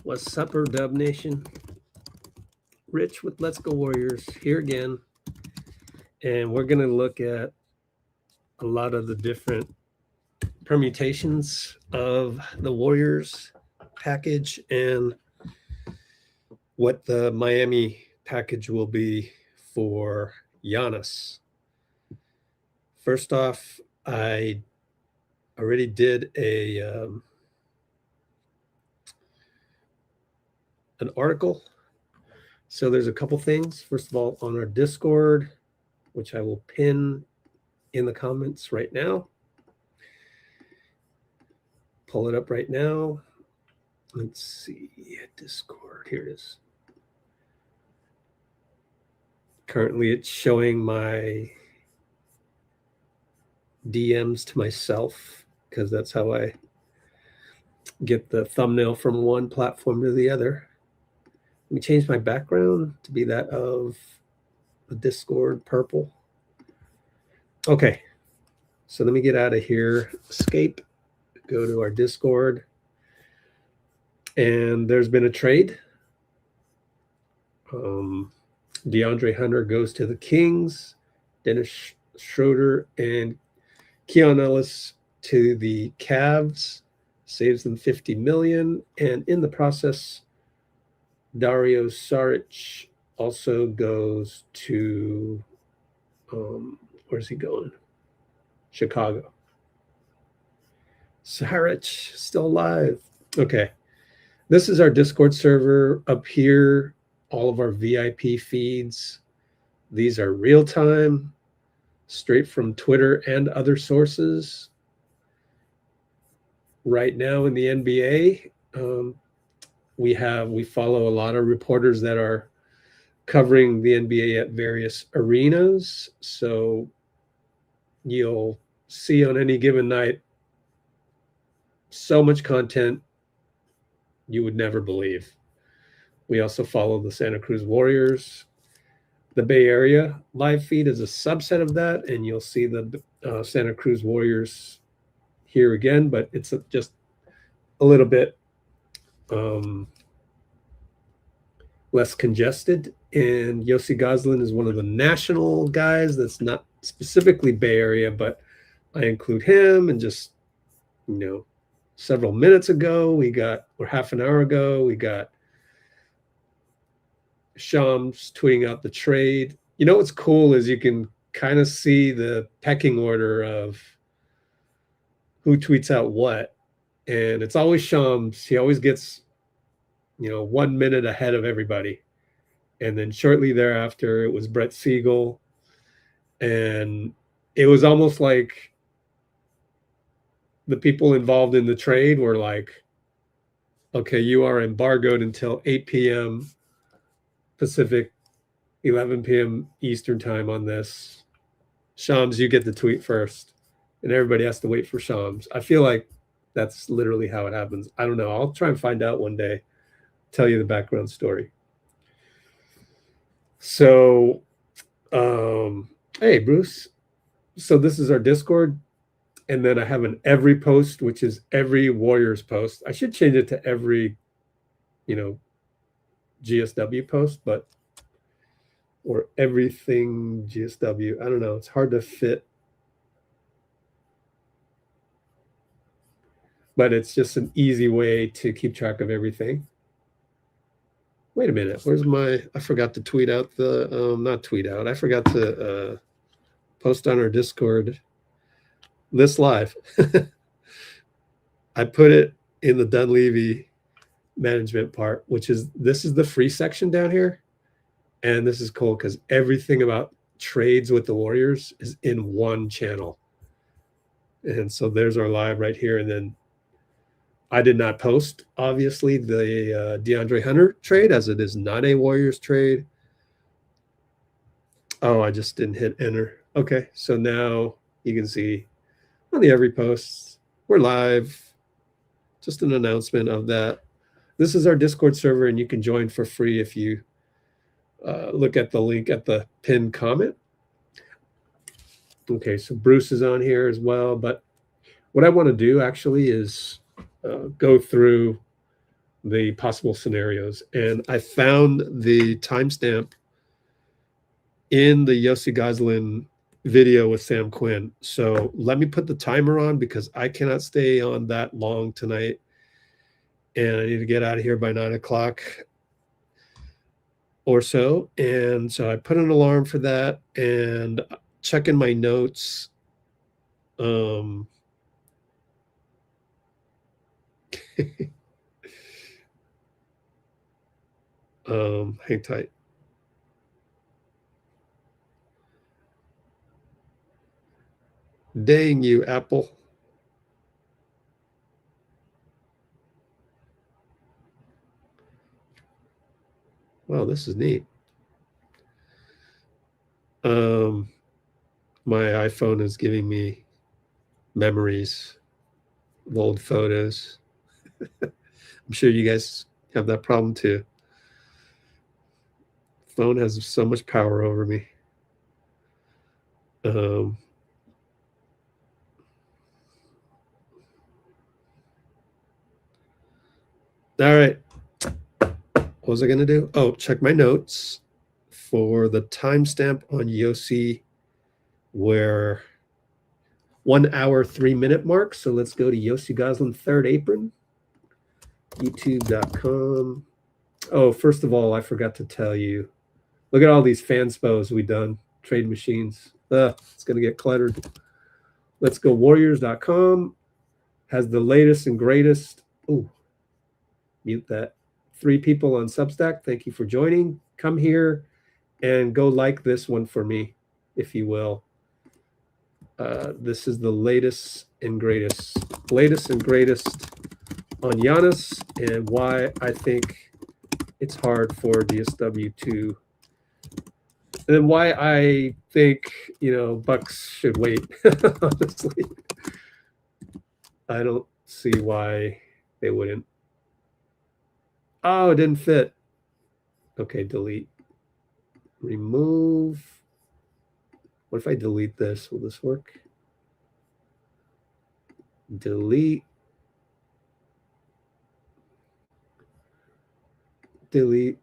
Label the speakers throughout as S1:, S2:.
S1: What's up, Dub Nation? Rich with Let's Go Warriors here again. And we're going to look at a lot of the different permutations of the Warriors package and what the Miami package will be for Giannis. First off, I already did an article. So there's a couple things. First of all, on our Discord, which I will pin in the comments right now. Pull it up right now. Let's see, Discord, here it is. Currently it's showing my DMs to myself because that's how I get the thumbnail from one platform to the other. Let me change my background to be that of the Discord purple. Okay, so let me get out of here. Escape, go to our Discord. And there's been a trade. DeAndre Hunter goes to the Kings. Dennis Schroeder and Keon Ellis to the Cavs. Saves them $50 million. And in the process, Dario Saric also goes to, where's he going? Chicago. Saric, still alive. Okay. This is our Discord server up here. All of our VIP feeds. These are real time, straight from Twitter and other sources. Right now in the NBA, we follow a lot of reporters that are covering the NBA at various arenas. So you'll see on any given night so much content you would never believe. We also follow the Santa Cruz Warriors. The Bay Area live feed is a subset of that, and you'll see the Santa Cruz Warriors here again, but it's just a little bit less congested. And Yossi Goslin is one of the national guys that's not specifically Bay Area, but I include him. And just, several minutes ago, or half an hour ago, we got Shams tweeting out the trade. What's cool is you can kind of see the pecking order of who tweets out what. And it's always Shams. He always gets, 1 minute ahead of everybody. And then shortly thereafter, it was Brett Siegel. And it was almost like the people involved in the trade were like, okay, you are embargoed until 8 p.m. Pacific, 11 p.m. Eastern time on this. Shams, you get the tweet first. And everybody has to wait for Shams. I feel like that's literally how it happens. I don't know. I'll try and find out one day, tell you the background story. So, hey, Bruce. So this is our Discord. And then I have an every post, which is every Warriors post. I should change it to every, GSW post, or everything GSW. I don't know. It's hard to fit. But it's just an easy way to keep track of everything. Wait a minute. Where's I forgot to tweet out I forgot to post on our Discord this live. I put it in the Dunleavy management part, this is the free section down here. And this is cool because everything about trades with the Warriors is in one channel. And so there's our live right here. And then I did not post, obviously, the DeAndre Hunter trade, as it is not a Warriors trade. Oh, I just didn't hit enter. Okay, so now you can see on the every post, we're live. Just an announcement of that. This is our Discord server, and you can join for free if you look at the link at the pinned comment. Okay, so Bruce is on here as well. But what I want to do actually is go through the possible scenarios. And I found the timestamp in the Yossi Goslin video with Sam Quinn. So let me put the timer on because I cannot stay on that long tonight. And I need to get out of here by 9 o'clock or so. And so I put an alarm for that and checking my notes. Hang tight. Dang you, Apple. Wow, this is neat. My iPhone is giving me memories of old photos. I'm sure you guys have that problem too. Phone has so much power over me. All right. What was I going to do? Oh, check my notes for the timestamp on Yossi where 1 hour, 3 minute mark. So let's go to Yossi Goslin third apron, youtube.com. Oh, first of all, I forgot to tell you, look at all these FanSpos we've done, trade machines. It's going to get cluttered. Let's go warriors.com has the latest and greatest. Oh, mute that. 3 people on Substack. Thank you for joining. Come here and go like this one for me, if you will. This is the latest and greatest on Giannis and why I think it's hard for DSW to, and then why I think, Bucks should wait. Honestly, I don't see why they wouldn't. Oh, it didn't fit. Okay, delete. Remove. What if I delete this? Will this work? Delete. Delete.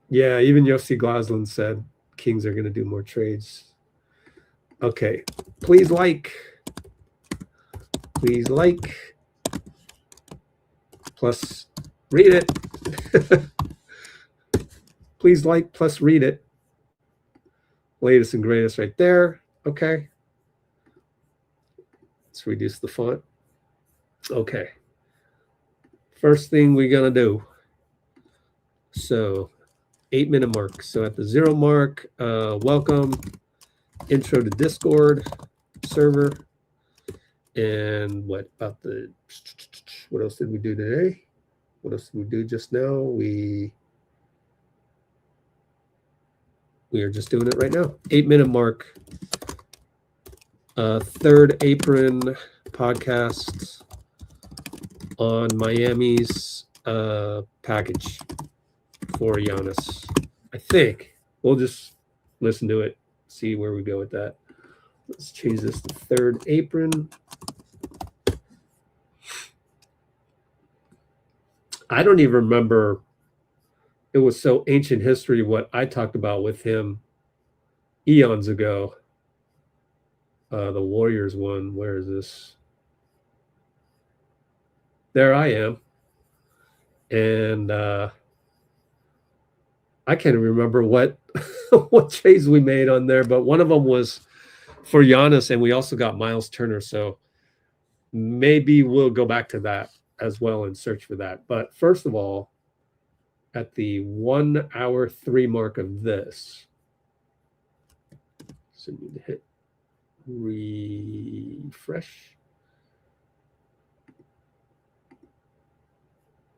S1: Yeah, even Yossi Goslin said Kings are going to do more trades. Okay, please like. Please like. Plus read it. Please like plus read it. Latest and greatest right there. Okay. Let's reduce the font. Okay. First thing we're going to do. So 8 minute mark. So at the 0 mark, welcome. Intro to Discord server. And what else did we do today? What else did we do just now? We are just doing it right now. 8 minute mark. Third apron podcast on Miami's package for Giannis. I think we'll just listen to it, see where we go with that. Let's change this to third apron. I don't even remember. It was so ancient history what I talked about with him eons ago. The Warriors one. Where is this? There I am. And I can't even remember what what trades we made on there, but one of them was for Giannis, and we also got Miles Turner. So maybe we'll go back to that as well and search for that. But first of all, at the 1 hour 3 mark of this, so we need to hit refresh.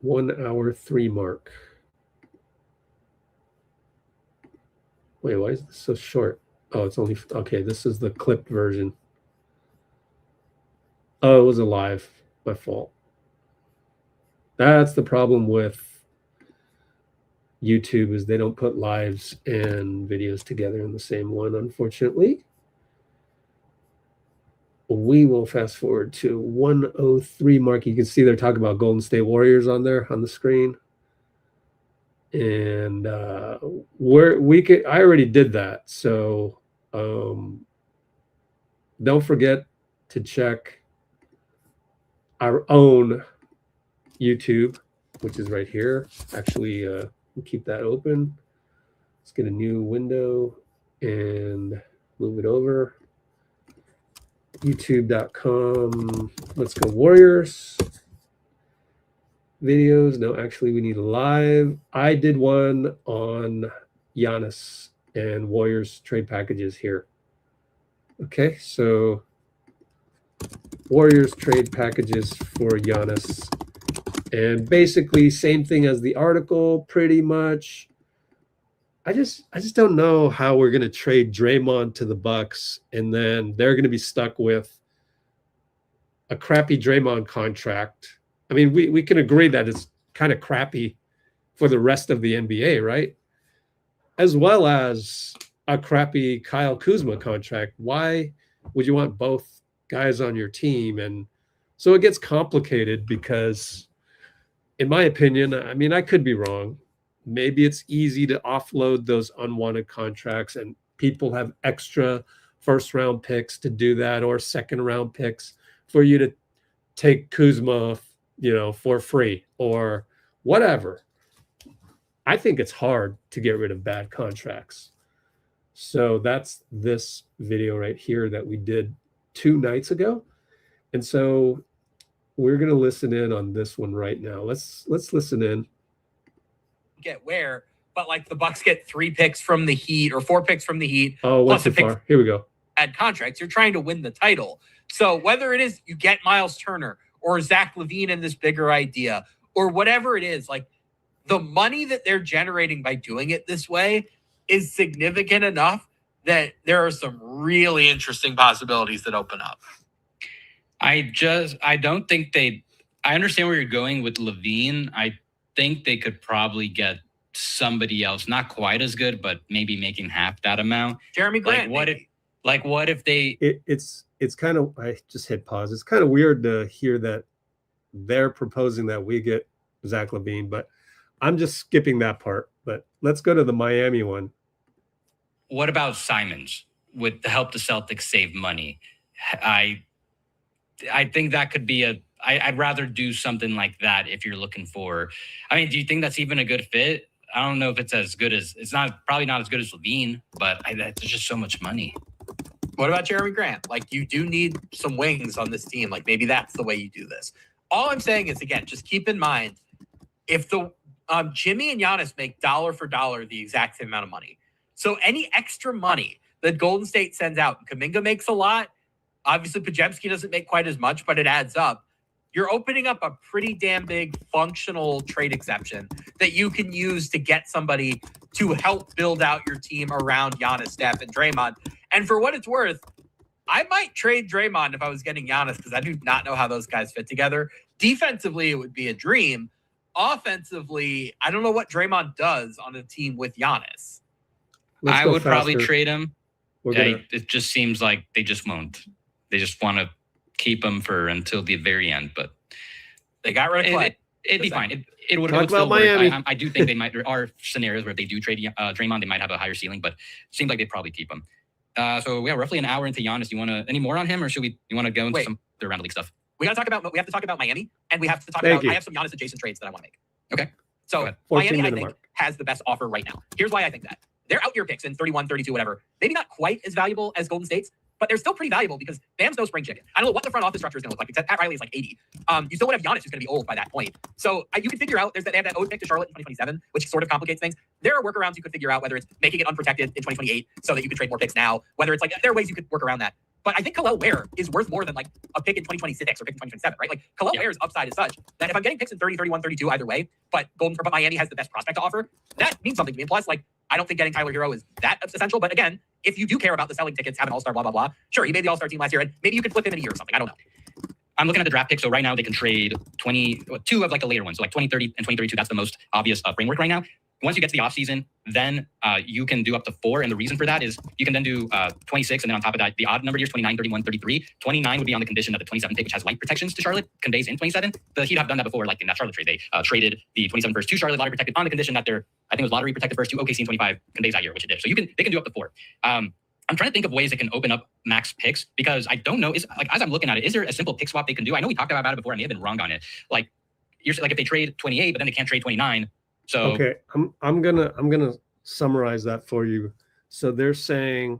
S1: 1 hour 3 mark. Wait, why is this so short? Oh, it's only, okay, this is the clipped version. Oh, it was a live. My fault. That's the problem with YouTube, is they don't put lives and videos together in the same one, unfortunately. we will fast forward to 103 mark. You can see they're talking about Golden State Warriors on there on the screen. And I already did that. So don't forget to check our own YouTube, which is right here. Actually, we'll keep that open. Let's get a new window and move it over. YouTube.com. Let's go Warriors. Videos. No, actually, we need live. I did one on Giannis and Warriors trade packages here. Okay, so Warriors trade packages for Giannis. And basically same thing as the article, pretty much. I just don't know how we're going to trade Draymond to the Bucks, and then they're going to be stuck with a crappy Draymond contract. I mean, we can agree that it's kind of crappy for the rest of the NBA, right? As well as a crappy Kyle Kuzma contract. Why would you want both guys on your team? And so it gets complicated because, in my opinion, I mean, I could be wrong. Maybe it's easy to offload those unwanted contracts, and people have extra first-round picks to do that, or second-round picks for you to take Kuzma, for free or whatever. I think it's hard to get rid of bad contracts. So that's this video right here that we did 2 nights ago. And so we're going to listen in on this one right now. Let's listen in.
S2: Get Ware, but like the Bucks get 3 picks from the Heat or 4 picks from the Heat.
S1: Oh, what's too far? Here we go.
S2: Add contracts. You're trying to win the title. So whether it is you get Miles Turner or Zach LaVine in this bigger idea or whatever it is, like the money that they're generating by doing it this way is significant enough that there are some really interesting possibilities that open up.
S3: I don't think I understand where you're going with LaVine. I think they could probably get somebody else, not quite as good, but maybe making half that amount.
S2: Jeremy Grant.
S3: What if they?
S1: It's kind of. I just hit pause. It's kind of weird to hear that they're proposing that we get Zach LaVine, but I'm just skipping that part. But let's go to the Miami one.
S3: What about Simons with to help the Celtics save money? I think that could be I'd rather do something like that if you're looking for. I mean, do you think that's even a good fit? I don't know if it's as good as probably not as good as LaVine, but there's just so much money.
S2: What about Jeremy Grant? Like, you do need some wings on this team. Like, maybe that's the way you do this. All I'm saying is, again, just keep in mind, if the Jimmy and Giannis make dollar for dollar the exact same amount of money. So any extra money that Golden State sends out, Kuminga makes a lot. Obviously, Podziemski doesn't make quite as much, but it adds up. You're opening up a pretty damn big functional trade exception that you can use to get somebody to help build out your team around Giannis, Steph, and Draymond. And for what it's worth, I might trade Draymond if I was getting Giannis because I do not know how those guys fit together. Defensively, it would be a dream. Offensively, I don't know what Draymond does on a team with Giannis.
S3: I would probably trade him. It just seems like they just won't. They just want to keep him until the very end, but
S2: they got rid of Clay.
S3: It'd be fine. It would still work. I do think they might. There are scenarios where if they do trade Draymond, they might have a higher ceiling, but it seems like they'd probably keep him. So we are roughly an hour into Giannis. Do you want any more on him, or should we? You want to go into some the round of league stuff?
S2: We have to talk about Miami, and we have to talk about. I have some Giannis adjacent trades that I want to make.
S3: Okay.
S2: So Miami, I think, has the best offer right now. Here's why I think that. Their out-year picks in 31, 32, whatever, maybe not quite as valuable as Golden State's, but they're still pretty valuable because Bam's no spring chicken. I don't know what the front office structure is going to look like, because Pat Riley is like 80. You still would have Giannis, who's going to be old by that point. So you can figure out, they have that owed pick to Charlotte in 2027, which sort of complicates things. There are workarounds you could figure out, whether it's making it unprotected in 2028 so that you could trade more picks now, whether it's like, there are ways you could work around that. But I think Kel'el Ware is worth more than like a pick in 2026 or pick in 2027, right? Like Kel'el Ware's upside is such that if I'm getting picks in 30, 31, 32 either way, but Miami has the best prospect to offer, that means something to me. And plus, like, I don't think getting Tyler Hero is that essential. But again, if you do care about the selling tickets, have an all-star, blah, blah, blah. Sure, he made the all-star team last year, and maybe you could flip him in a year or something. I don't know.
S3: I'm looking at the draft pick. So right now they can trade 22 of like a later one. So like 2030 and 2032, that's the most obvious framework right now. once you get to the offseason, then you can do up to 4. And the reason for that is you can then do 26. And then on top of that, the odd number years, 29, 31, 33. 29 would be on the condition that the 27 pick, which has light protections to Charlotte, conveys in 27. The Heat have done that before, like in that Charlotte trade. They traded the 27 first to Charlotte, lottery protected, on the condition that they're, I think it was lottery protected first to OKC in 25, conveys that year, which it did. So they can do up to 4. I'm trying to think of ways that can open up max picks, because I don't know, is like, as I'm looking at it, is there a simple pick swap they can do? I know we talked about it before. I may have been wrong on it. Like, you're like, if they trade 28, but then they can't trade 29. So
S1: okay, I'm gonna summarize that for you. So they're saying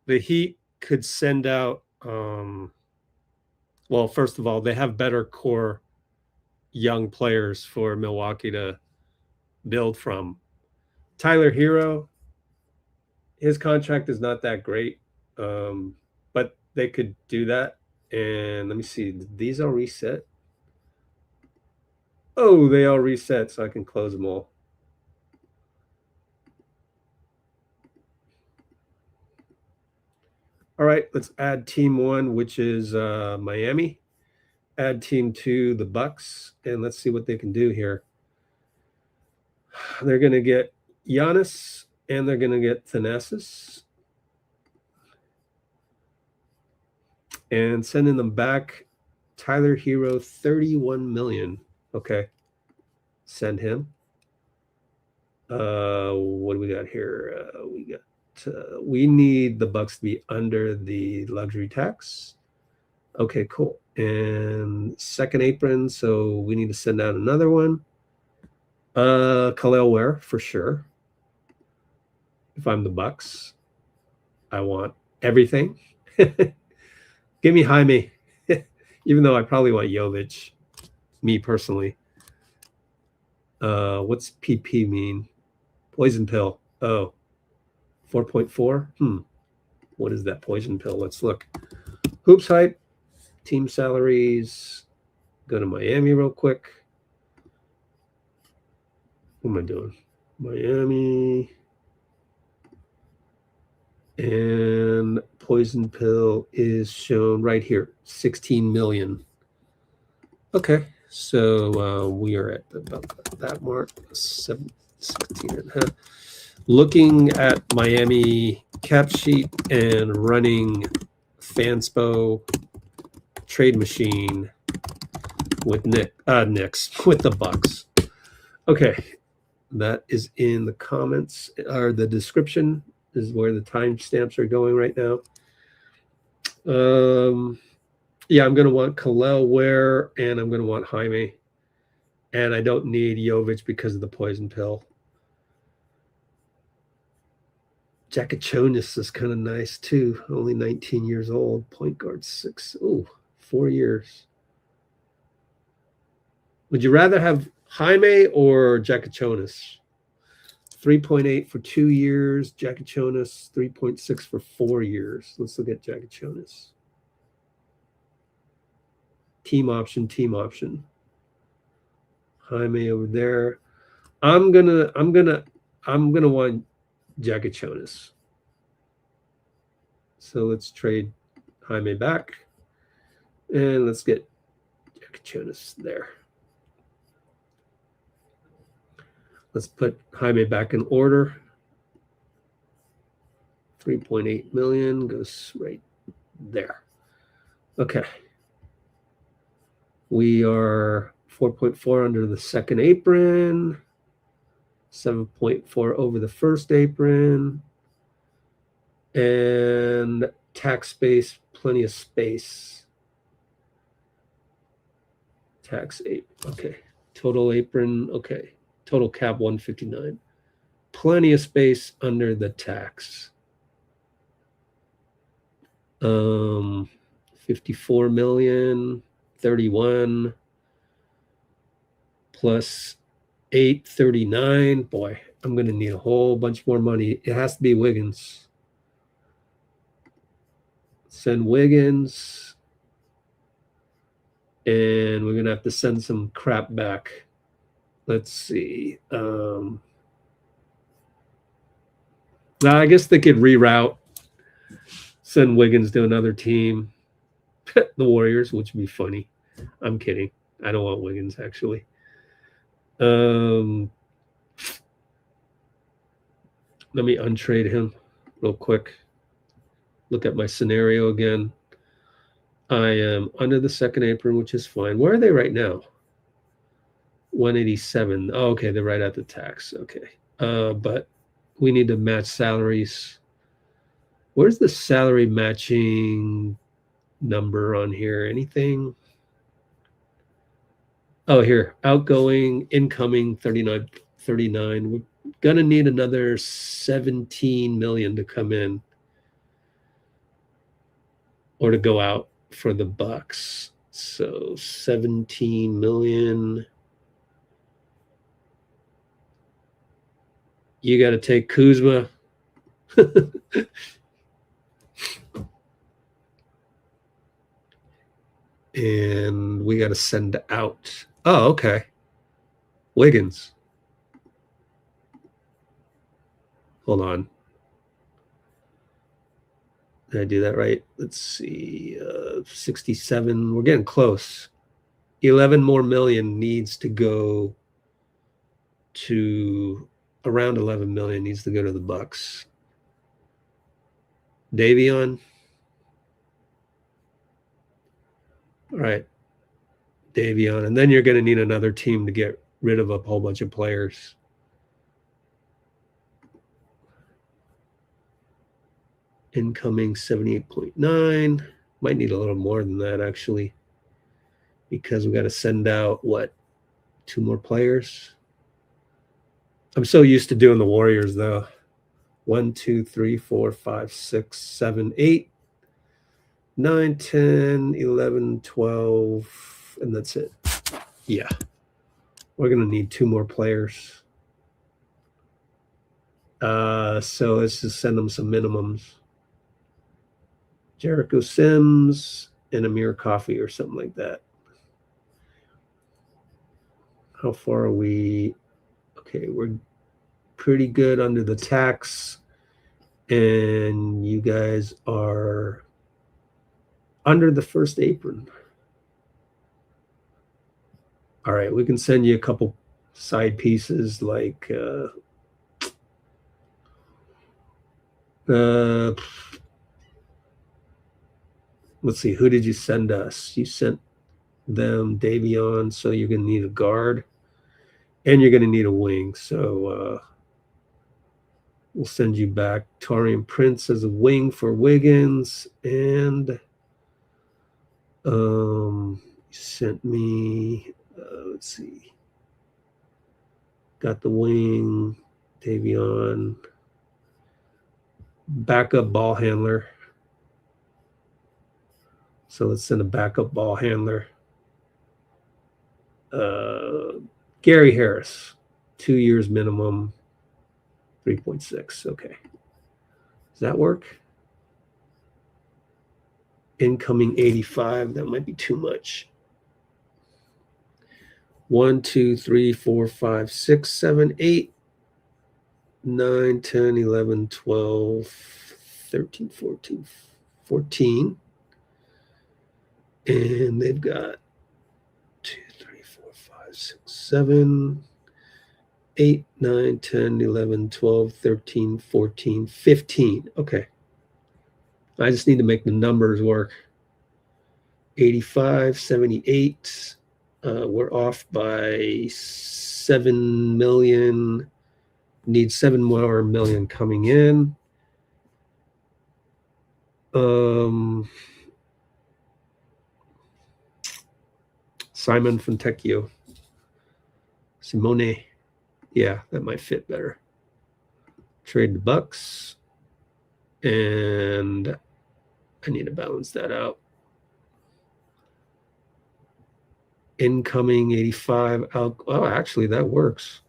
S1: the Heat could send out, well, first of all, they have better core young players for Milwaukee to build from. Tyler Hero, his contract is not that great, but they could do that. And let me see, did these all reset? Oh, they all reset, so I can close them all. All right, let's add team 1, which is Miami. Add team 2, the Bucks, and let's see what they can do here. They're going to get Giannis, and they're going to get Thanasis. And sending them back, Tyler Hero, $31 million. Okay, send him. What do we got here? We need the Bucks to be under the luxury tax. Okay, cool. And second apron, so we need to send out another one. Kel'el Ware for sure. If I'm the Bucks, I want everything. Give me Jaime, even though I probably want Jovic. Me personally. What's PP mean? Poison pill. Oh, 4.4. What is that poison pill? Let's look. Hoops hype, team salaries. Go to Miami real quick. What am I doing? Miami. And poison pill is shown right here. 16 million. Okay. So we are at about that mark, 16 and a half. Looking at Miami cap sheet and running FanSpo trade machine with Knicks with the Bucks. Okay, that is in the comments, or the description is where the timestamps are going right now. Yeah, I'm going to want Kel'el Ware, and I'm going to want Jaime. And I don't need Jovic because of the poison pill. Jakachonis is kind of nice, too. Only 19 years old. Point guard 6. Ooh, 4 years. Would you rather have Jaime or Jakachonis? 3.8 for 2 years. Jakachonis, 3.6 for 4 years. Let's look at Jakachonis. Team option. Jaime over there. I'm gonna want Jakachonis. So let's trade Jaime back, and let's get Jakachonis there. Let's put Jaime back in order. 3.8 million goes right there. Okay. We are 4.4 under the second apron, 7.4 over the first apron, and tax space, plenty of space. Tax 8, okay. Total apron, okay. Total cap 159. Plenty of space under the tax. 54 million. 31 plus 839. Boy, I'm going to need a whole bunch more money. It has to be Wiggins. Send Wiggins. And we're going to have to send some crap back. Let's see. Now, I guess they could reroute. Send Wiggins to another team. The Warriors, which would be funny. I'm kidding. I don't want Wiggins, actually. Let me untrade him real quick. Look at my scenario again. I am under the second apron, which is fine. Where are they right now? 187. Oh, okay, they're right at the tax. Okay. But we need to match salaries. Where's the salary matching number on here? Anything? Oh, here. Outgoing, incoming, 39. We're going to need another 17 million to come in or to go out for the Bucks. So 17 million. You got to take Kuzma. And we got to send out. Oh, okay. Wiggins. Hold on. Did I do that right? Let's see. 67. We're getting close. 11 more million needs to go to around 11 million needs to go to the Bucks. Davion. All right. Davion. And then you're going to need another team to get rid of a whole bunch of players. Incoming 78.9. Might need a little more than that, actually, because we got to send out, what, 2 more players? I'm so used to doing the Warriors, though. 1, 2, 3, 4, 5, 6, 7, 8, 9, 10, 11, 12, and that's it. Yeah. We're going to need 2 more players. So let's just send them some minimums. Jericho Sims and Amir Coffee or something like that. How far are we? Okay, we're pretty good under the tax. And you guys are under the first apron. All right, we can send you a couple side pieces like let's see, who did you send us? You sent them Davion, so you're going to need a guard and you're going to need a wing. So we'll send you back Taurean Prince as a wing for Wiggins, and you sent me, let's see, got the wing, Davion, backup ball handler. So let's send a backup ball handler. Gary Harris, 2 years minimum, 3.6. Okay. Does that work? Incoming 85. That might be too much. 1, 2, 3, 4, 5, 6, 7, 8, 9, 10, 11, 12, 13, 14, 14. And they've got 2, 3, 4, 5, 6, 7, 8, 9, 10, 11, 12, 13, 14, 15. Okay. I just need to make the numbers work. 85, 78. We're off by 7 million. Need 7 more million coming in. Simon Fontecchio. Simone. Yeah, that might fit better. Trade the Bucks. And I need to balance that out. Incoming 85. Oh, actually, that works.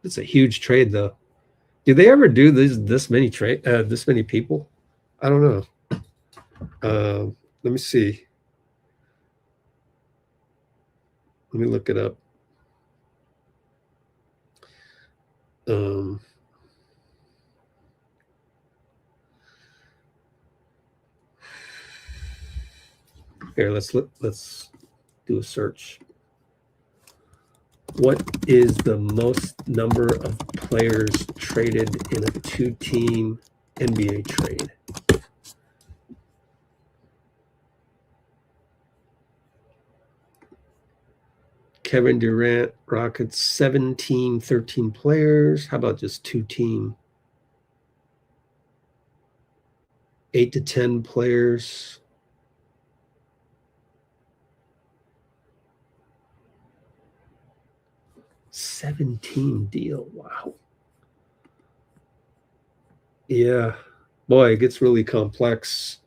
S1: It's a huge trade, though. Do they ever do this many people? I don't know. Let me see. Let me look it up. Here, let's do a search. What is the most number of players traded in a 2-team NBA trade? Kevin Durant, Rockets, 17, 13 players. How about just 2-team? 8 to 10 players. $17 deal. Wow. Yeah. Boy, it gets really complex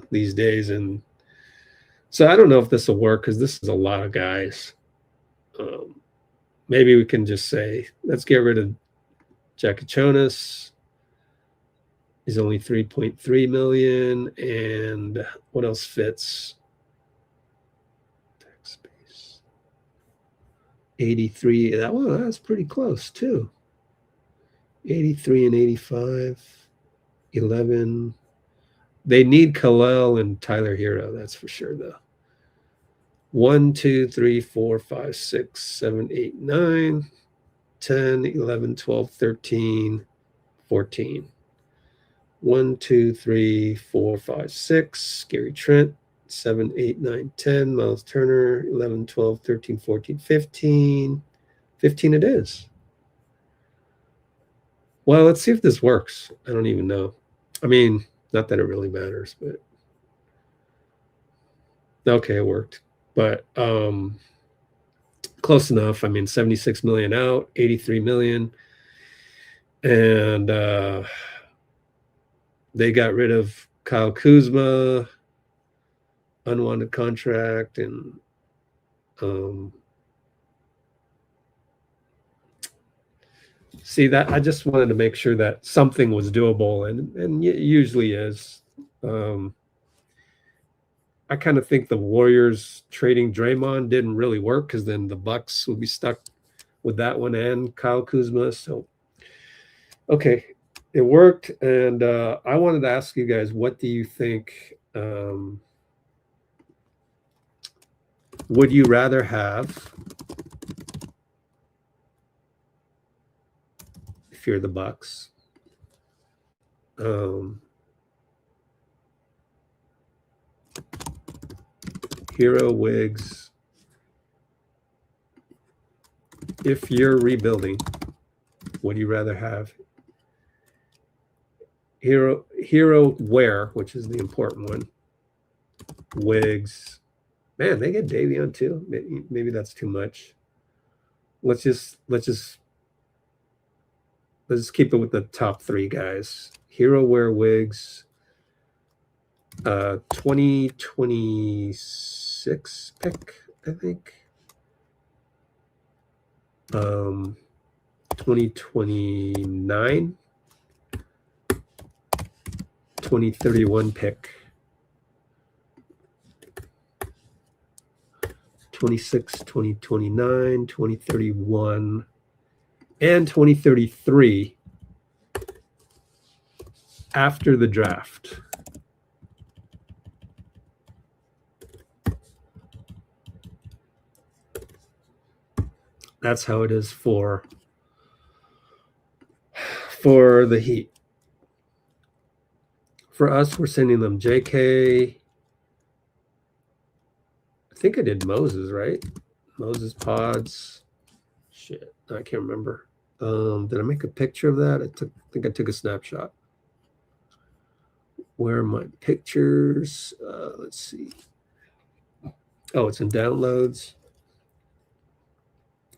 S1: these days. And so I don't know if this will work because this is a lot of guys. Maybe we can just say, let's get rid of Jonas. He's only 3.3 million. And what else fits? Tax space. 83. That's pretty close too. 83 and 85. 11. They need Kel'el and Tyler Hero, that's for sure, though. 1, 2, 3, 4, 5, 6, 7, 8, 9, 10, 11, 12, 13, 14. 1, 2, 3, 4, 5, 6. Gary Trent. 7, 8, 9, 10. Miles Turner. 11, 12, 13, 14, 15. 15 it is. Well, let's see if this works. I don't even know. I mean, not that it really matters, but okay, it worked. But close enough. I mean, 76 million out, 83 million. And they got rid of Kyle Kuzma, unwanted contract, and see that I just wanted to make sure that something was doable, and it usually is. I kind of think the Warriors trading Draymond didn't really work because then the Bucks would be stuck with that one and Kyle Kuzma. So, okay, it worked. And I wanted to ask you guys, what do you think? Would you rather have, if you're the Bucks, Hero, Wiggs, if you're rebuilding, would you rather have Hero Ware, which is the important one, Wiggs? Man, they get Davion too. Maybe that's too much. Let's just keep it with the top 3 guys. Hero Ware, Wiggs. 2026 pick, I think. 2029, 2031 pick. 26, 2029, 2031, and 2033 after the draft. That's how it is for the Heat. For us, we're sending them JK. I think I did Moses, right? Moses, Podz. Shit, I can't remember. Did I make a picture of that? I think I took a snapshot. Where are my pictures? Let's see. Oh, it's in downloads.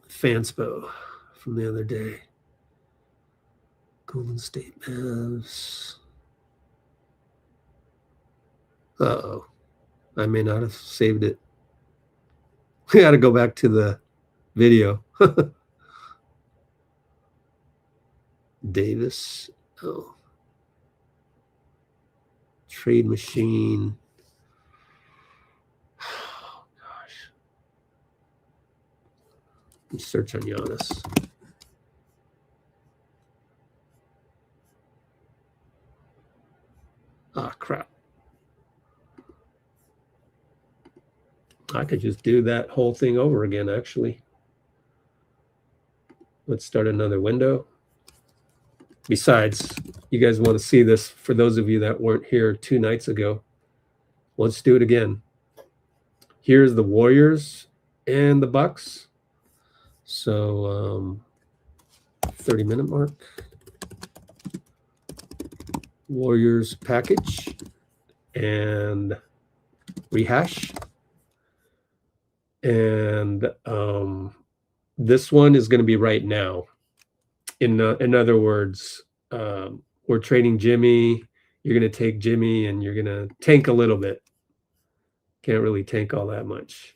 S1: FanSpo from the other day. Golden State Mavs. Uh-oh. I may not have saved it. We got to go back to the video. Davis. Oh. Trade machine. Oh, gosh. Let me search on Giannis. Ah, crap. I could just do that whole thing over again, actually. Let's start another window. Besides, you guys want to see this for those of you that weren't here 2 nights ago. Let's do it again. Here's the Warriors and the Bucks. So 30-minute mark. Warriors package and rehash. And this one is going to be right now. In other words, we're trading Jimmy. You're going to take Jimmy and you're going to tank a little bit. Can't really tank all that much.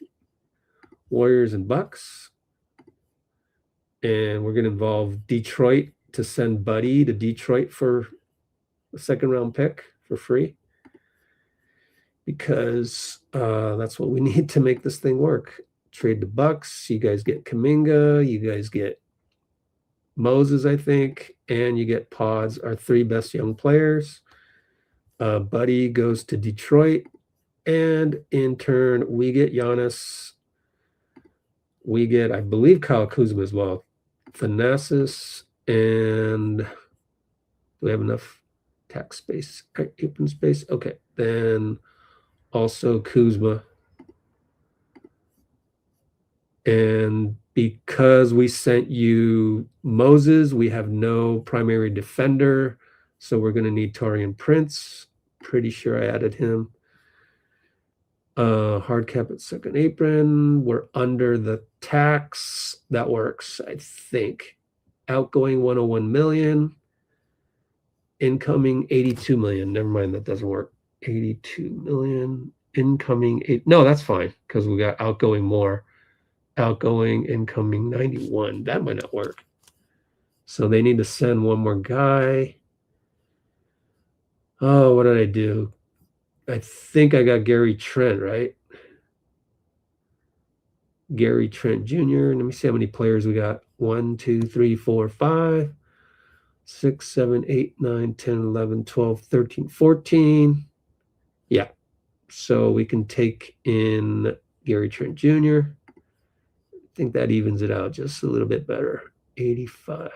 S1: Warriors and Bucks. And we're going to involve Detroit to send Buddy to Detroit for a 2nd-round pick for free. Because that's what we need to make this thing work. Trade the Bucks. You guys get Kuminga. You guys get Moses, I think. And you get Podz, our 3 best young players. Buddy goes to Detroit. And in turn, we get Giannis. We get, I believe, Kyle Kuzma as well. Thanasis. And do we have enough tax space? Apron space? Okay. Then also Kuzma. And because we sent you Moses, we have no primary defender. So we're going to need Taurean Prince. Pretty sure I added him. Hard cap at 2nd apron. We're under the tax. That works, I think. Outgoing 101 million. Incoming 82 million. Never mind, that doesn't work. 82 million. Incoming 8. No, that's fine because we got outgoing more. Outgoing, incoming 91. That might not work. So they need to send one more guy. Oh, what did I do? I think I got Gary Trent, right? Gary Trent Jr. Let me see how many players we got. 1, 2, 3, 4, 5, 6, 7, 8, 9, 10, 11, 12, 13, 14. Yeah. So we can take in Gary Trent Jr. I think that evens it out just a little bit better. 85.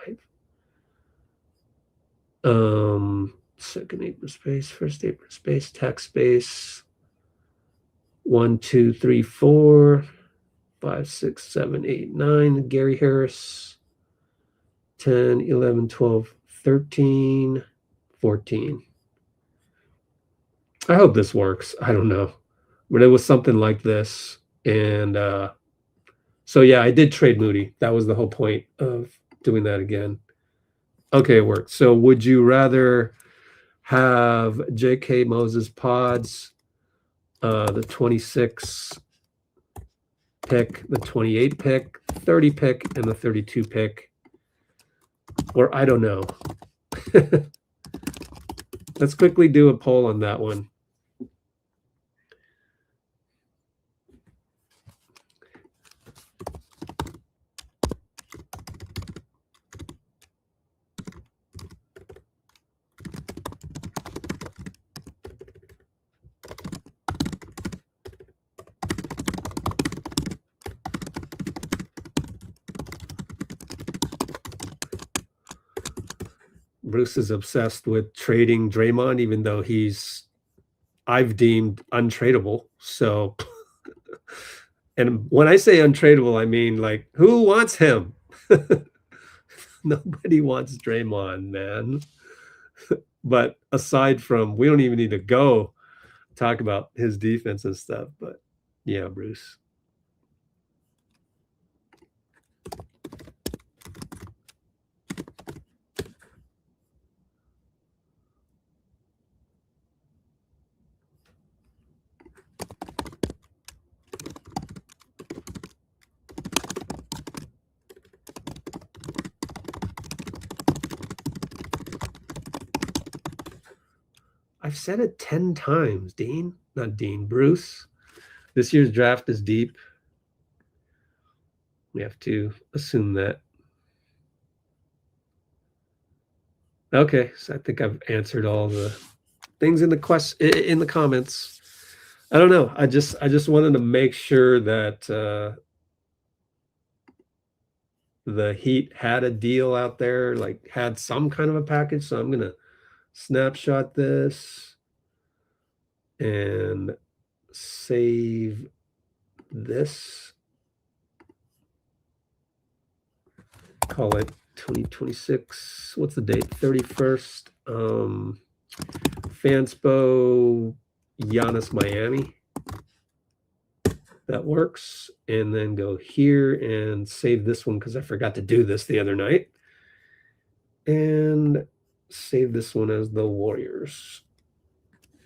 S1: 2nd apron space, 1st apron space, tax space. 1, 2, 3, 4, 5, 6, 7, 8, 9. Gary Harris. 10, 11, 12, 13, 14. I hope this works. I don't know. But it was something like this. And so, yeah, I did trade Moody. That was the whole point of doing that again. Okay, it worked. So would you rather have J.K. Moses Podz, the 26 pick, the 28 pick, 30 pick, and the 32 pick? Or I don't know. Let's quickly do a poll on that one. Bruce is obsessed with trading Draymond, even though I've deemed untradeable. So, and when I say untradeable, I mean, like, who wants him? Nobody wants Draymond, man. But aside from, we don't even need to go talk about his defense and stuff. But yeah, Bruce. I've said it 10 times, Dean. Not Dean, Bruce. This year's draft is deep. We have to assume that. Okay, so I think I've answered all the things in the comments. I don't know. I just wanted to make sure that the Heat had a deal out there, like had some kind of a package. So I'm going to snapshot this and save this. Call it 2026. What's the date? 31st. FanSpo Giannis Miami. That works. And then go here and save this one because I forgot to do this the other night. And save this one as the Warriors.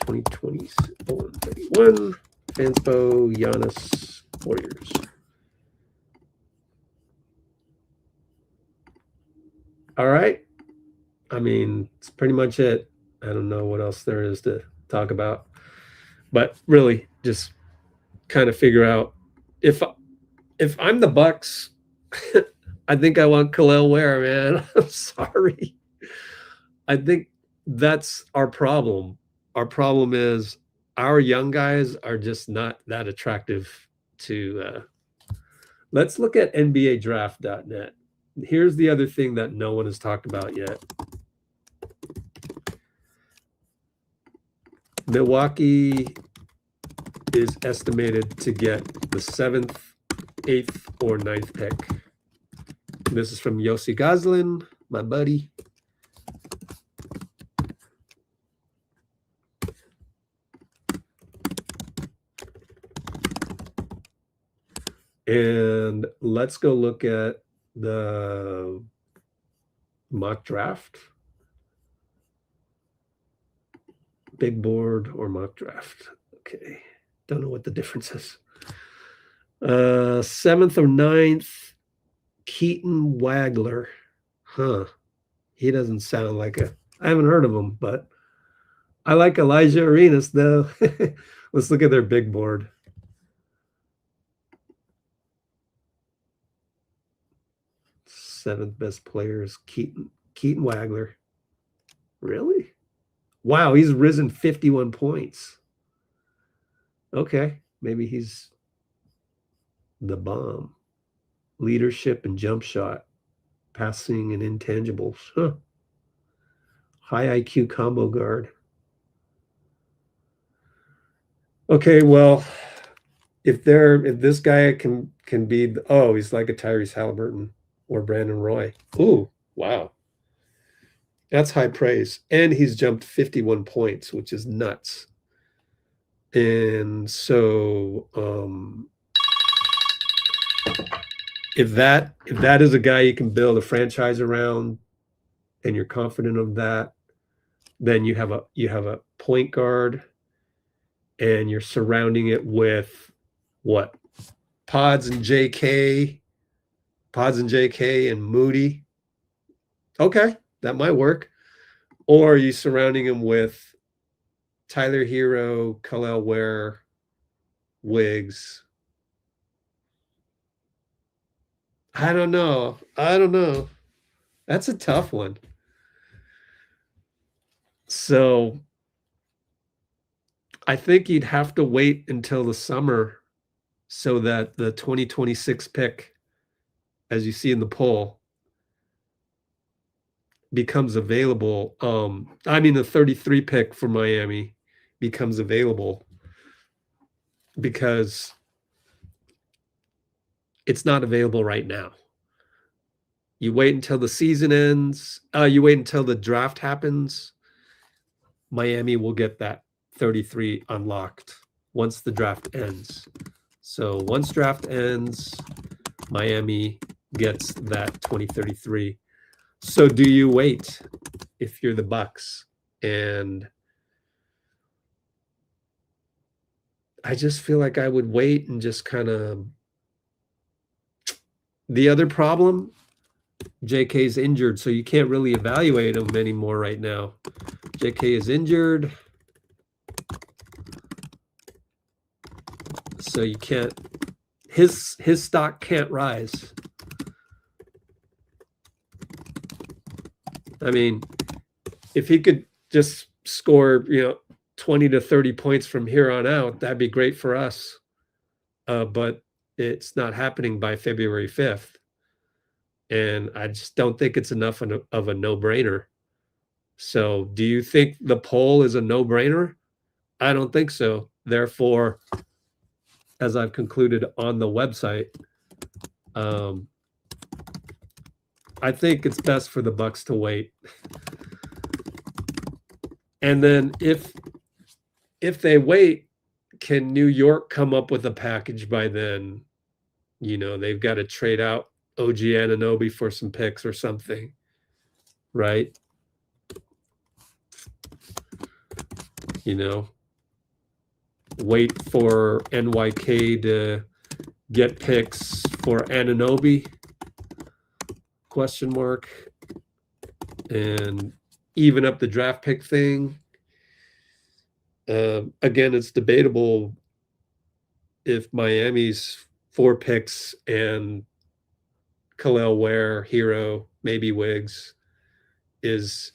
S1: 2021-31. FanSpo Giannis Warriors. All right. I mean, it's pretty much it. I don't know what else there is to talk about. But really, just kind of figure out if I'm the Bucks, I think I want Kel'el Ware, man. I'm sorry. I think that's our problem. Our problem is our young guys are just not that attractive to let's look at NBADraft.net. Here's the other thing that no one has talked about yet. Milwaukee is estimated to get the 7th, 8th, or 9th pick. This is from Yossi Goslin, my buddy. And let's go look at the mock draft. Big board or mock draft. Okay. Don't know what the difference is. 7th or 9th, Keaton Wagler. Huh. He doesn't sound like I haven't heard of him, but I like Elijah Arenas, though. Let's look at their big board. Seventh best player is Keaton Wagler. Really? Wow, he's risen 51 points. Okay, maybe he's the bomb. Leadership and jump shot, passing and intangibles. Huh. High IQ combo guard. Okay, well, if this guy can be, he's like a Tyrese Halliburton or Brandon Roy. Ooh, wow. That's high praise. And he's jumped 51 points, which is nuts. And so if that is a guy you can build a franchise around and you're confident of that, then you have a point guard and you're surrounding it with what? Podz and JK and Moody. Okay, that might work. Or are you surrounding him with Tyler Hero, Kel'el Ware, Wiggs? I don't know. That's a tough one. So I think you'd have to wait until the summer so that the 2026 pick, as you see in the poll, becomes available. The 33 pick for Miami becomes available because it's not available right now. You wait until the season ends. You wait until the draft happens. Miami will get that 33 unlocked once the draft ends. So once draft ends, Miami gets that 2033. So do you wait if you're the Bucks? And I just feel like I would wait and just kind of. The other problem, JK's injured, so you can't really evaluate him anymore right now. JK is injured. So you can't, his stock can't rise. I mean, if he could just score, 20 to 30 points from here on out, that'd be great for us. But it's not happening by February 5th. And I just don't think it's enough of a no-brainer. So do you think the poll is a no-brainer? I don't think so. Therefore, as I've concluded on the website, I think it's best for the Bucks to wait. And then if they wait, can New York come up with a package by then? You know, they've got to trade out OG Anunoby for some picks or something, right? You know, wait for NYK to get picks for Anunoby, ? And even up the draft pick thing. Again, it's debatable if Miami's 4 picks and Kel'el Ware, Hero, maybe Wiggs is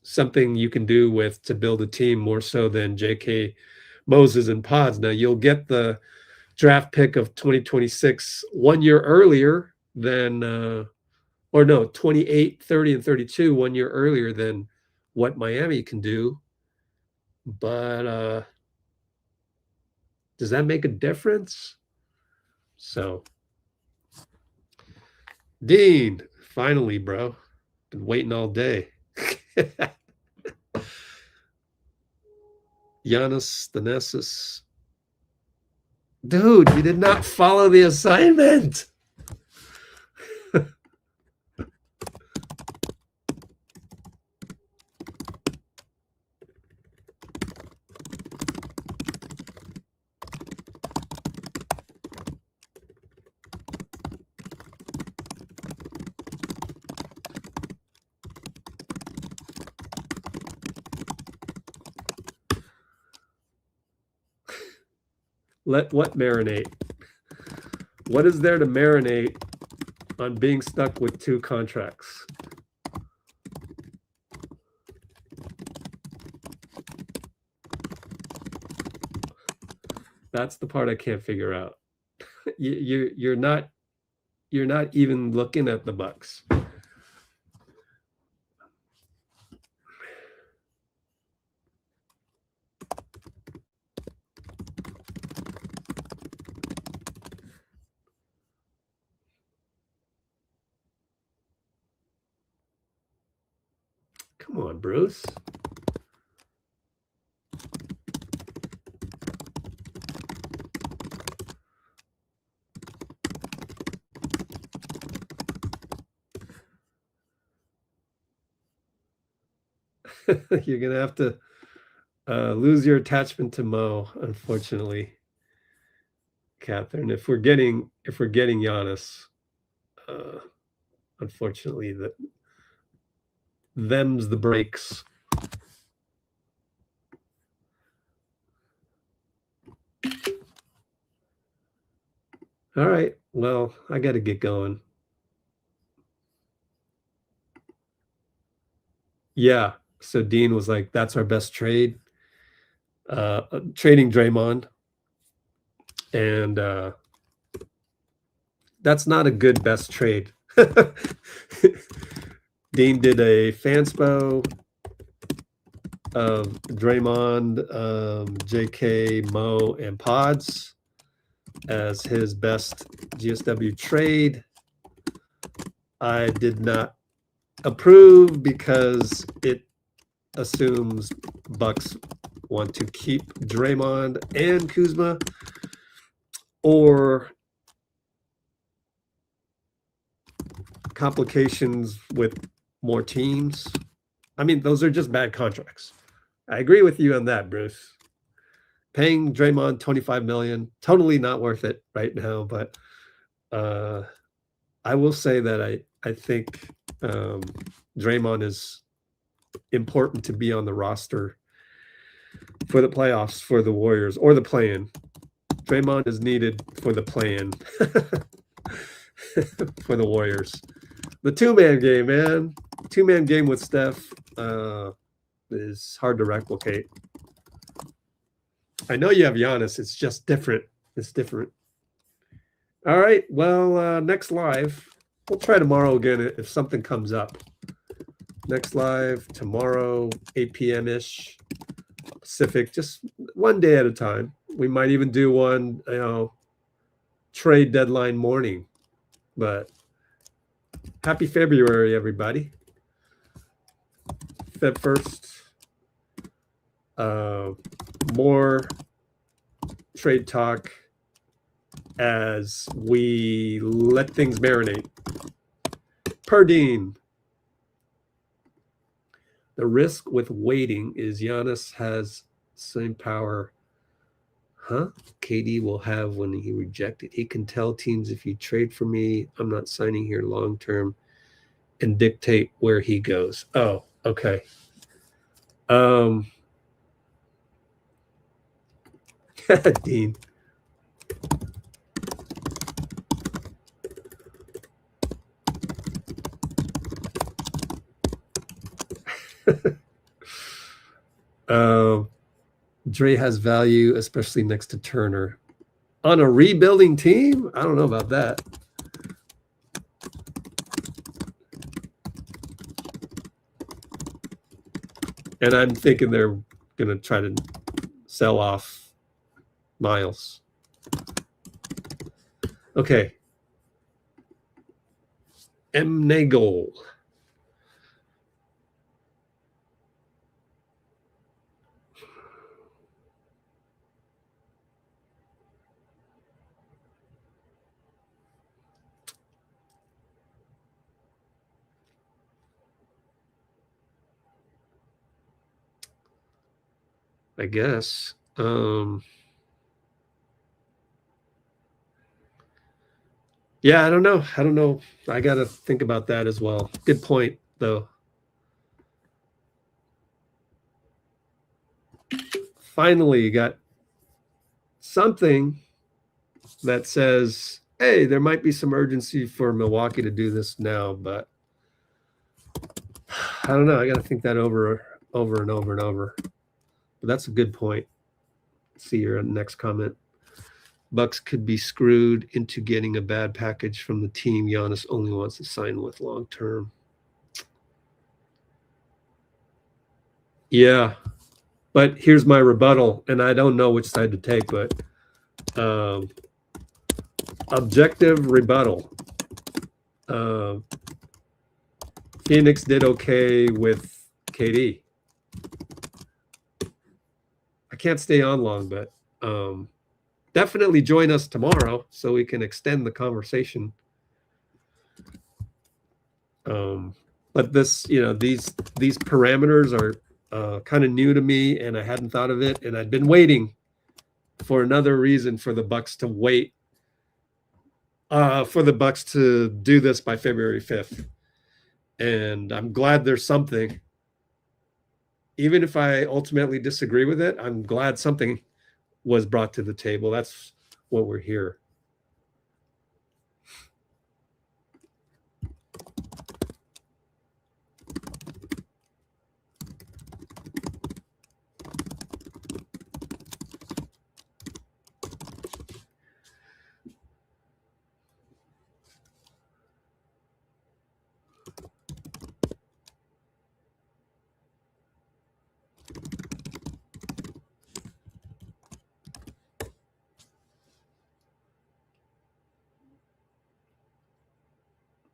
S1: something you can do with to build a team more so than J.K. Moses and Podz. Now, you'll get the draft pick of 2026 1 year earlier than, or no, 28, 30, and 32 1 year earlier than what Miami can do. But does that make a difference? So, Dean, finally, bro. Been waiting all day. Giannis, Stanessis. Dude, you did not follow the assignment. Let what marinate? What is there to marinate on being stuck with 2 contracts? That's the part I can't figure out. You're not even looking at the Bucks. Come on, Bruce. You're gonna have to lose your attachment to Mo, unfortunately, Catherine. If we're getting Giannis, unfortunately, them's the breaks. All right. Well, I got to get going. Yeah. So Dean was like, that's our best trade. Trading Draymond. And that's not a good best trade. Dean did a FanSpo of Draymond, JK, Mo, and Podz as his best GSW trade. I did not approve because it assumes Bucks want to keep Draymond and Kuzma, or complications with more teams. I mean, those are just bad contracts. I agree with you on that, Bruce. Paying Draymond $25 million, totally not worth it right now. But I will say that I think Draymond is important to be on the roster for the playoffs for the Warriors, or the play-in. Draymond is needed for the play-in for the Warriors. The 2-man game, man. 2-man game with Steph is hard to replicate. I know you have Giannis. It's just different. It's different. All right. Well, next live, We'll try tomorrow again if something comes up. Next live tomorrow, 8 p.m.-ish Pacific, just one day at a time. We might even do one, trade deadline morning. But happy February, everybody. Feb 1st. More trade talk as we let things marinate. Per Dean. The risk with waiting is Giannis has same power. Huh? KD will have when he rejected. He can tell teams, if you trade for me, I'm not signing here long term, and dictate where he goes. Oh, okay. Dean. Dray has value, especially next to Turner. On a rebuilding team? I don't know about that. And I'm thinking they're going to try to sell off Miles. Okay. MnagoL. I guess. Yeah, I don't know. I got to think about that as well. Good point, though. Finally, you got something that says, hey, there might be some urgency for Milwaukee to do this now, but I don't know. I got to think that over and over. But that's a good point. See your next comment. Bucks could be screwed into getting a bad package from the team Giannis only wants to sign with long term. Yeah. But here's my rebuttal, and I don't know which side to take, but objective rebuttal. Phoenix did okay with KD. I can't stay on long, but definitely join us tomorrow so we can extend the conversation. But this, these parameters are kind of new to me, and I hadn't thought of it, and I'd been waiting for another reason for the Bucks to wait, for the Bucks to do this by February 5th. And I'm glad there's something. Even if I ultimately disagree with it, I'm glad something was brought to the table. That's what we're here.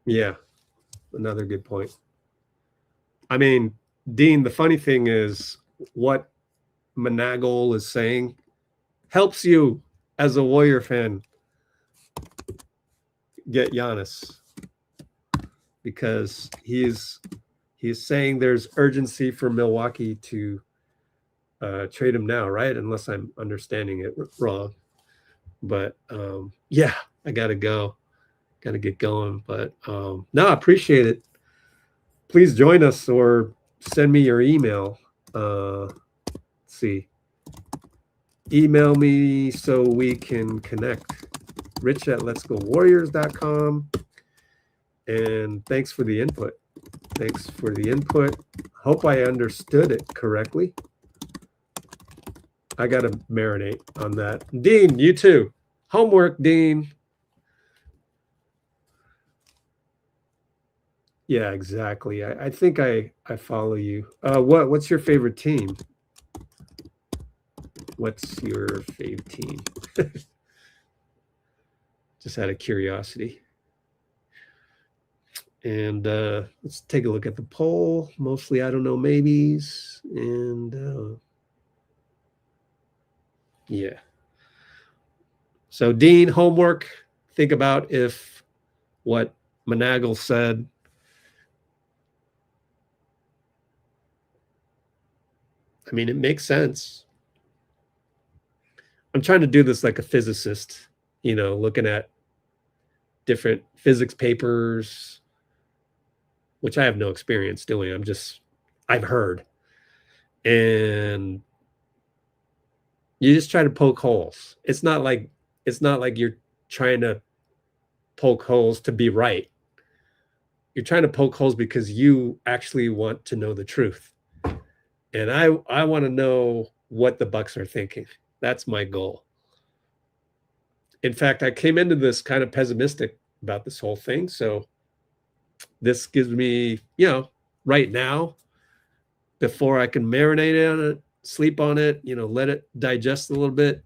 S1: Yeah, another good point. I mean, Dean, the funny thing is what MnagoL is saying helps you as a Warrior fan get Giannis, because he's saying there's urgency for Milwaukee to trade him now, right? Unless I'm understanding it wrong. But yeah, I gotta go. Got to get going, but no, I appreciate it. Please join us or send me your email. Let's see. Email me so we can connect. rich@letsgowarriors.com. And thanks for the input. Hope I understood it correctly. I got to marinate on that. Dean, you too. Homework, Dean. Yeah, exactly. I think I follow you. What's your favorite team? What's your fave team? Just out of curiosity. And let's take a look at the poll. Mostly, I don't know, maybes. And yeah. So, Dean, homework. Think about if what MnagoL said. I mean, it makes sense. I'm trying to do this like a physicist, looking at different physics papers, which I have no experience doing. I've heard. And you just try to poke holes. It's not like you're trying to poke holes to be right. You're trying to poke holes because you actually want to know the truth. And I want to know what the Bucks are thinking. That's my goal. In fact, I came into this kind of pessimistic about this whole thing. So this gives me, right now, before I can marinate on it, sleep on it, let it digest a little bit.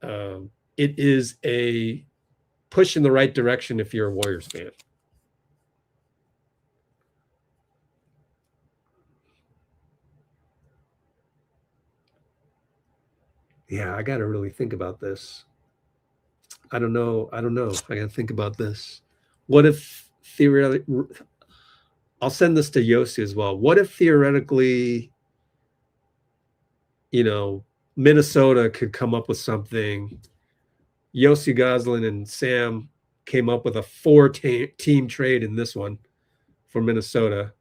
S1: It is a push in the right direction if you're a Warriors fan. Yeah, I got to really think about this. I don't know. I got to think about this. What if theoretically, I'll send this to Yossi as well. What if theoretically, Minnesota could come up with something? Yossi Goslin and Sam came up with a 4-team trade in this one for Minnesota.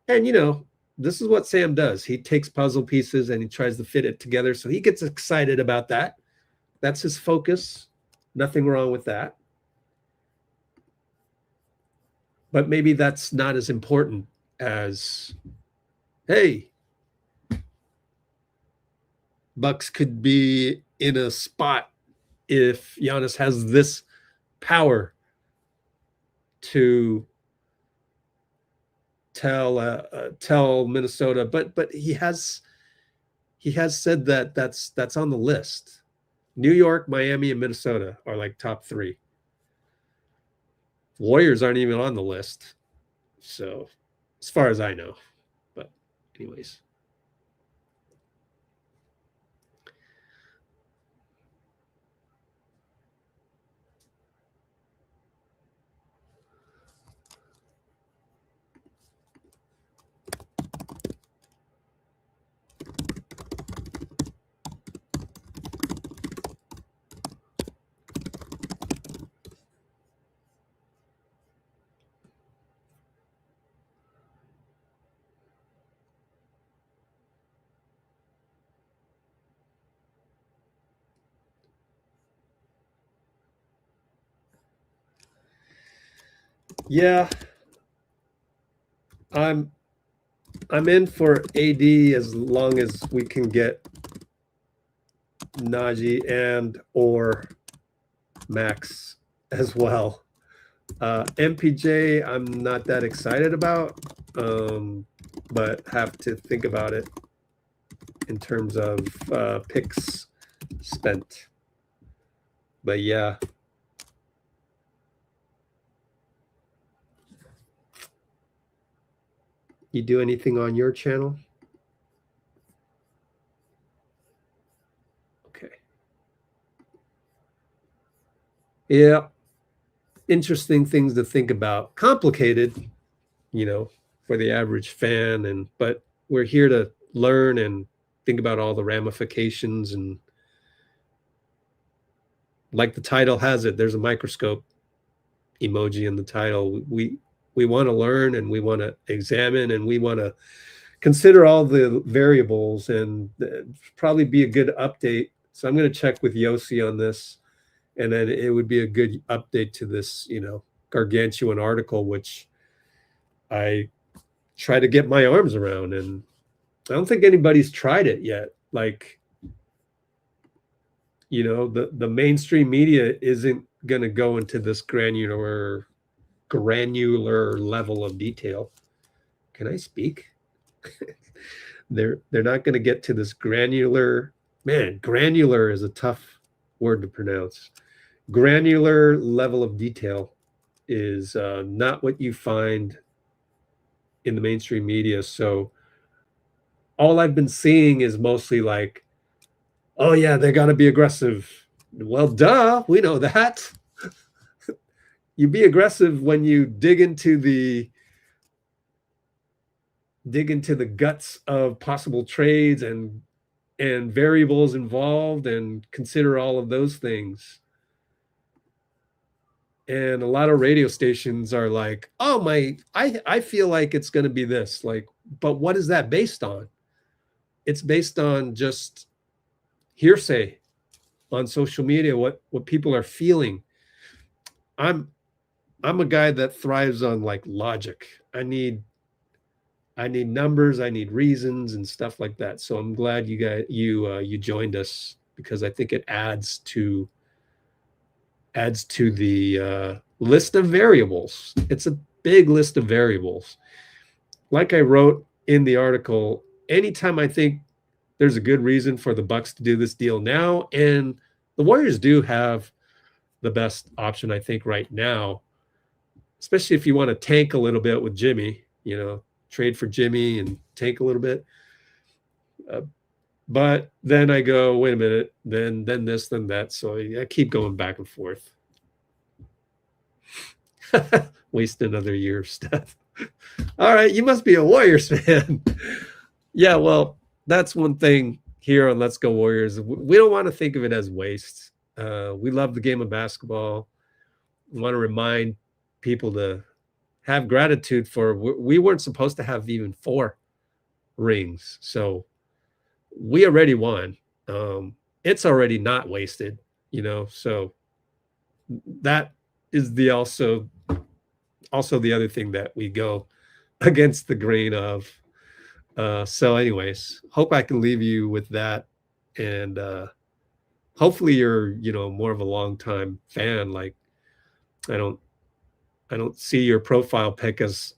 S1: And, this is what Sam does. He takes puzzle pieces and he tries to fit it together. So he gets excited about that. That's his focus. Nothing wrong with that. But maybe that's not as important as, hey, Bucks could be in a spot if Giannis has this power to tell Minnesota, but he has said that that's on the list. New York, Miami, and Minnesota are like top 3. Warriors aren't even on the list. So, as far as I know. But anyways. Yeah, I'm in for AD as long as we can get Naji and or Max as well. MPJ, I'm not that excited about, but have to think about it in terms of picks spent. But yeah. You do anything on your channel? Okay. Yeah. Interesting things to think about. Complicated, for the average fan, but we're here to learn and think about all the ramifications, and like the title has it, there's a microscope emoji in the title. We want to learn and we want to examine and we want to consider all the variables, and probably be a good update. So I'm going to check with Yossi on this, and then it would be a good update to this, gargantuan article, which I try to get my arms around. And I don't think anybody's tried it yet. Like, the mainstream media isn't going to go into this granular granular level of detail. Can I speak? They're not going to get to this granular. Man, granular is a tough word to pronounce. Granular level of detail is not what you find in the mainstream media. So all I've been seeing is mostly like, oh yeah, they got to be aggressive. Well, duh, we know that. You be aggressive when you dig into the guts of possible trades and variables involved and consider all of those things. And a lot of radio stations are like, oh I feel like it's going to be this. Like, but what is that based on? It's based on just hearsay on social media, what people are feeling. I'm a guy that thrives on like logic. I need numbers, I need reasons and stuff like that. So I'm glad you joined us, because I think it adds to the list of variables. It's a big list of variables. Like I wrote in the article, anytime I think there's a good reason for the Bucks to do this deal now, and the Warriors do have the best option, I think, right now, especially if you want to tank a little bit with Jimmy, trade for Jimmy and tank a little bit. But then I go, wait a minute, then this, then that. So I keep going back and forth. Waste another year of Steph. All right, you must be a Warriors fan. Yeah, well, that's one thing here on Let's Go Warriors. We don't want to think of it as waste. We love the game of basketball. We want to remind people to have gratitude for, we weren't supposed to have even 4 rings. So we already won. It's already not wasted, so that is the also the other thing that we go against the grain of. So anyways, hope I can leave you with that. And hopefully you're, more of a long-time fan. Like, I don't see your profile pic as,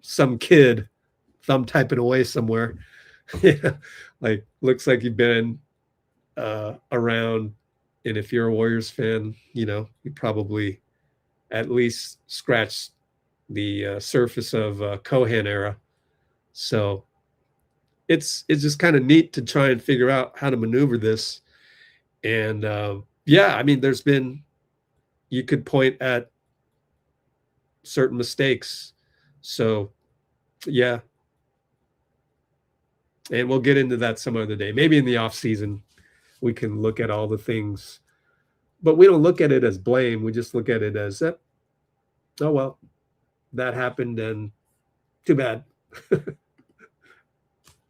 S1: some kid thumb typing away somewhere. Yeah, like, looks like you've been around. And if you're a Warriors fan, you probably at least scratched the surface of Cohan era. So it's just kind of neat to try and figure out how to maneuver this. And yeah, I mean, you could point at certain mistakes. So yeah. And we'll get into that some other day. Maybe in the off season, we can look at all the things, but we don't look at it as blame. We just look at it as, oh, well, that happened and too bad.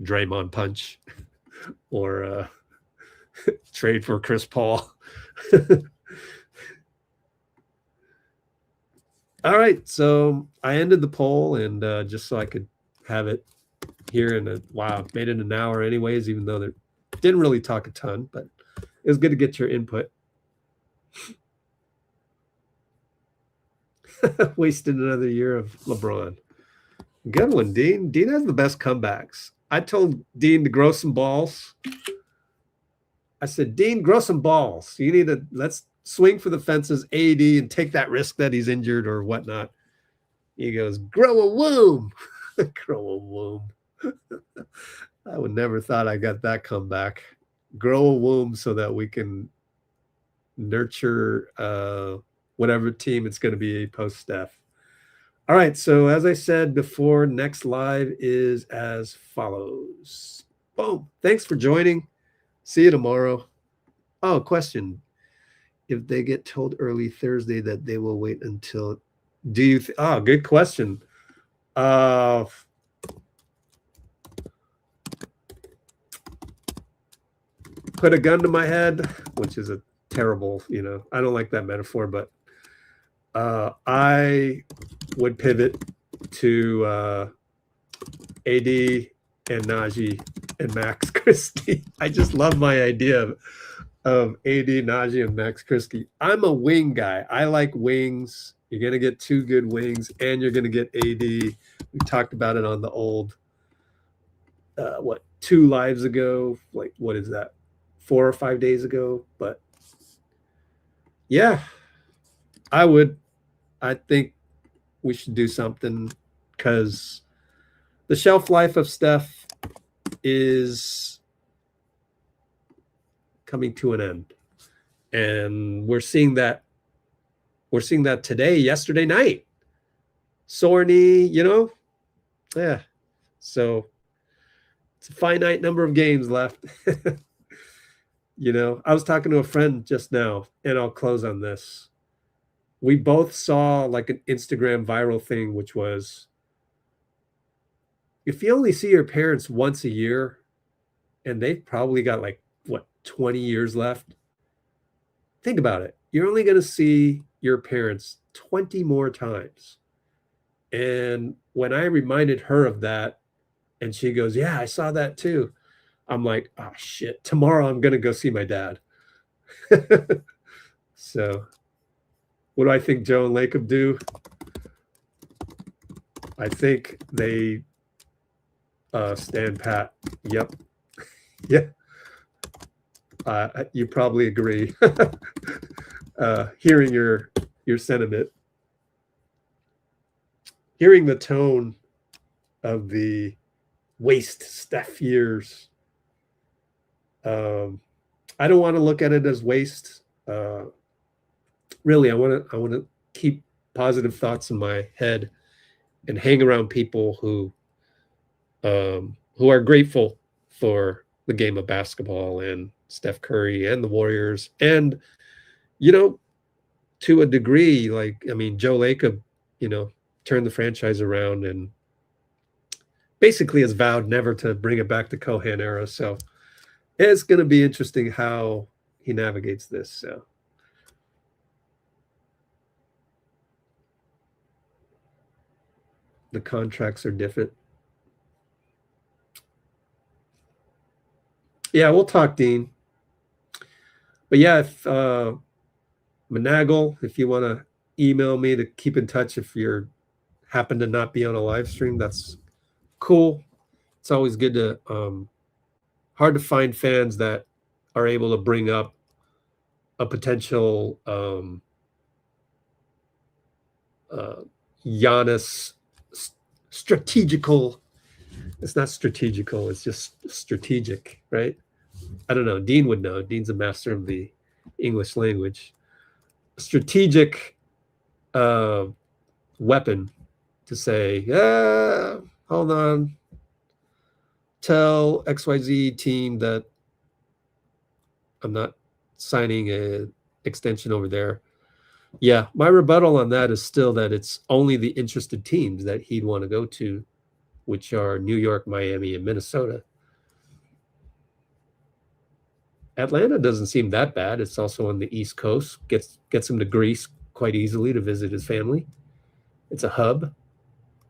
S1: Draymond punch or trade for Chris Paul. All right. So I ended the poll, and just so I could have it here made it an hour anyways, even though they didn't really talk a ton, but it was good to get your input. Wasted another year of LeBron. Good one, Dean. Dean has the best comebacks. I told Dean to grow some balls. I said, Dean, grow some balls. You need to, let's swing for the fences, AD, and take that risk that he's injured or whatnot. He goes, grow a womb. Grow a womb. I would never thought I got that comeback. Grow a womb so that we can nurture whatever team it's going to be post Steph. All right, so as I said before, next live is as follows. Boom. Thanks for joining. See you tomorrow. Oh, question. If they get told early Thursday that they will wait until, good question. Put a gun to my head, which is a terrible, I don't like that metaphor, but I would pivot to AD and Naji and Max Christie. I just love my idea of AD, Naji, and Max Christie. I'm a wing guy. I like wings. You're going to get 2 good wings, and you're going to get AD. We talked about it on the old, 2 lives ago? Like, what is that? 4 or 5 days ago? But yeah, I think we should do something, because the shelf life of Steph is coming to an end. And we're seeing that today, yesterday night. Sore knee, Yeah. So it's a finite number of games left. I was talking to a friend just now, and I'll close on this. We both saw like an Instagram viral thing, which was, if you only see your parents once a year, and they've probably got 20 years left, think about it. You're only going to see your parents 20 more times. And when I reminded her of that, and she goes, yeah, I saw that too, I'm like, oh shit, tomorrow I'm going to go see my dad. So what do I think Joe and Lacob do? I think they stand pat. Yep. Yeah. You probably agree. Hearing your sentiment, hearing the tone of the waste Steph years. I don't want to look at it as waste. Really, I want to keep positive thoughts in my head and hang around people who are grateful for the game of basketball and Steph Curry and the Warriors. And, to a degree, Joe Lacob, turned the franchise around and basically has vowed never to bring it back to Cohan era. So it's going to be interesting how he navigates this. So the contracts are different. Yeah, we'll talk, Dean. But yeah, if MnagoL, if you want to email me to keep in touch, if you're happen to not be on a live stream, that's cool. It's always good to hard to find fans that are able to bring up a potential Giannis strategical. It's not strategical, it's just strategic, right? I don't know. Dean would know. Dean's a master of the English language. Strategic weapon to say, hold on, tell XYZ team that I'm not signing an extension over there. Yeah, my rebuttal on that is still that it's only the interested teams that he'd want to go to, which are New York, Miami, and Minnesota. Atlanta doesn't seem that bad. It's also on the East Coast. Gets him to Greece quite easily to visit his family. It's a hub.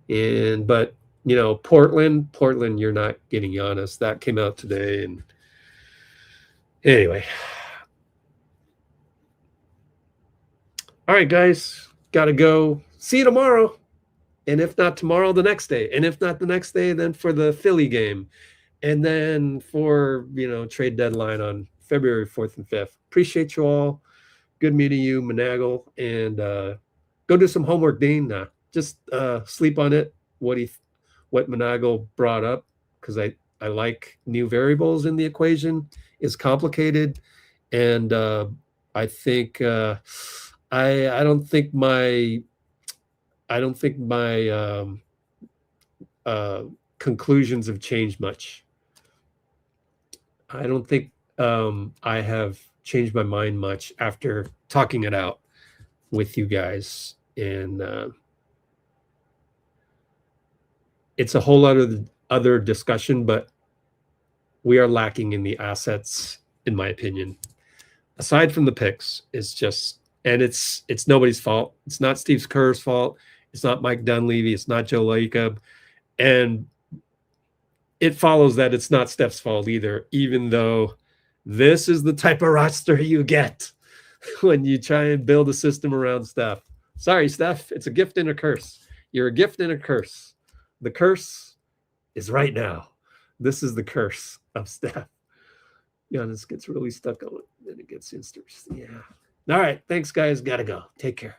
S1: But Portland, you're not getting Giannis. That came out today. And anyway. All right, guys, gotta go. See you tomorrow. And if not tomorrow, the next day. And if not the next day, then for the Philly game. And then for, trade deadline on February 4th and 5th. Appreciate you all. Good meeting you, MnagoL. And go do some homework, Dean. Just sleep on it, what MnagoL brought up, because I like new variables in the equation. It's complicated. And I think I don't think my conclusions have changed much. I don't think I have changed my mind much after talking it out with you guys. And it's a whole other discussion, but we are lacking in the assets, in my opinion. Aside from the picks, it's nobody's fault. It's not Steve Kerr's fault. It's not Mike Dunleavy. It's not Joe Lacob. And it follows that it's not Steph's fault either, even though this is the type of roster you get when you try and build a system around Steph. Sorry, Steph. It's a gift and a curse. You're a gift and a curse. The curse is right now. This is the curse of Steph. Giannis gets really stuck on it. Then it gets insters. Yeah. All right. Thanks, guys. Gotta go. Take care.